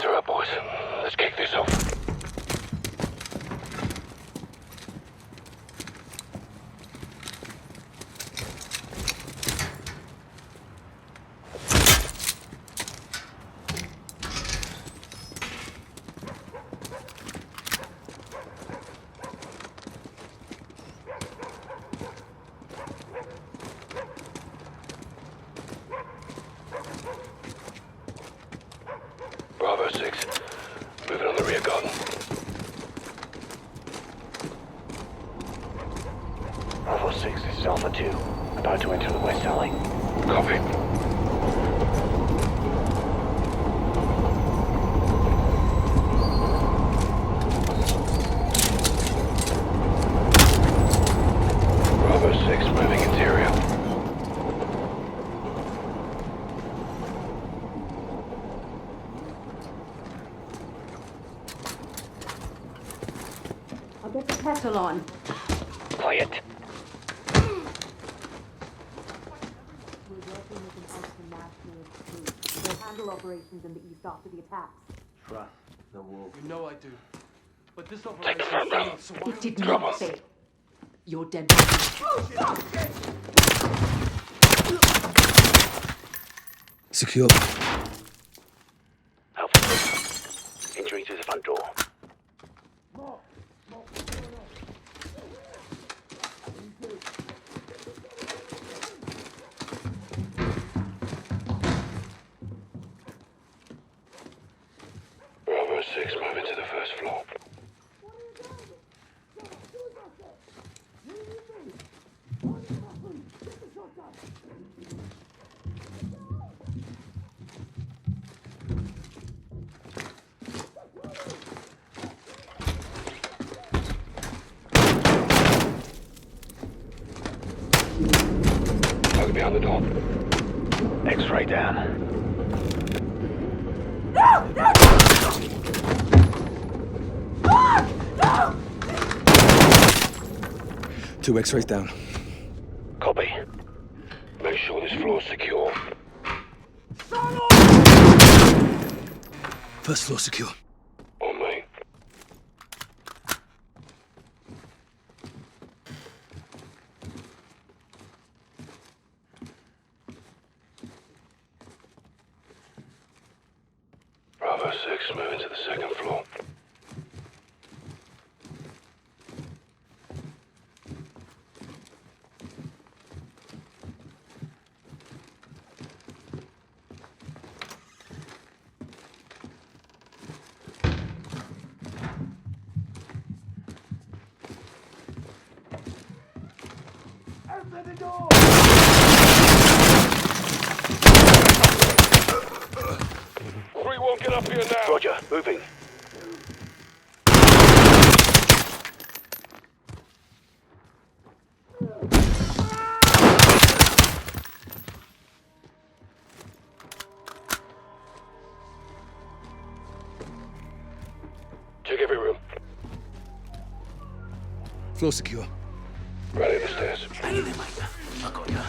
Throw up, boys. Let's kick this off. Bravo 6. Moving on the rear garden. Bravo 6, this is Alpha 2. About to enter the west alley. Copy. Bravo 6, moving interior. I'll get the kettle on. Play it. We're working with an international group. They'll handle operations in the east after the attacks. Trust the wolf. You know I do. But this Take the front row. so why It did Drop not us. fail. You're dead. body. Secure. Alpha 6. Entering through the front door. Bravo 6, moving to the first floor. Target behind the door. X-ray down. Two X-rays down. Copy. Make sure this floor's secure. First floor secure. On me. Bravo 6, moving to the second floor. Three won't get up here now. Roger, moving. Check every room. Floor secure. Right at the stairs. Hang in there, mate. I got ya.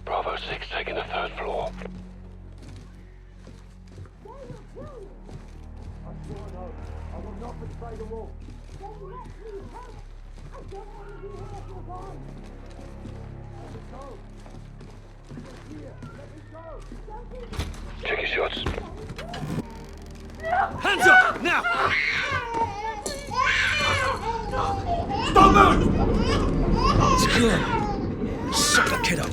Bravo 6, taking the third floor. Check your shots. Hands up! Now! Stop moving! Secure. Shut that kid up.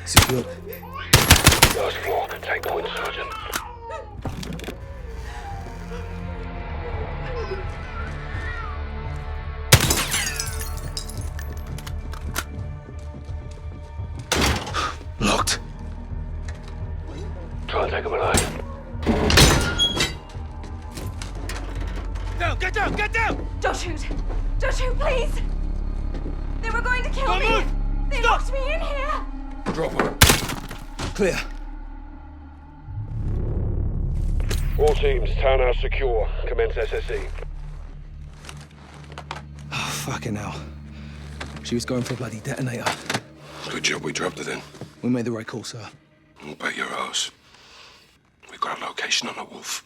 Secure. Last floor, take point, Sergeant. Locked. Try and take him alive. Down! Get down! Get down! Don't shoot! Don't shoot, please! They were going to kill me! move! They locked me in here! Drop her. Clear. All teams, townhouse secure. Commence SSE. Oh, fucking hell. She was going for a bloody detonator. Good job we dropped her then. We made the right call, sir. We'll bet your ass. We got a location on the wolf.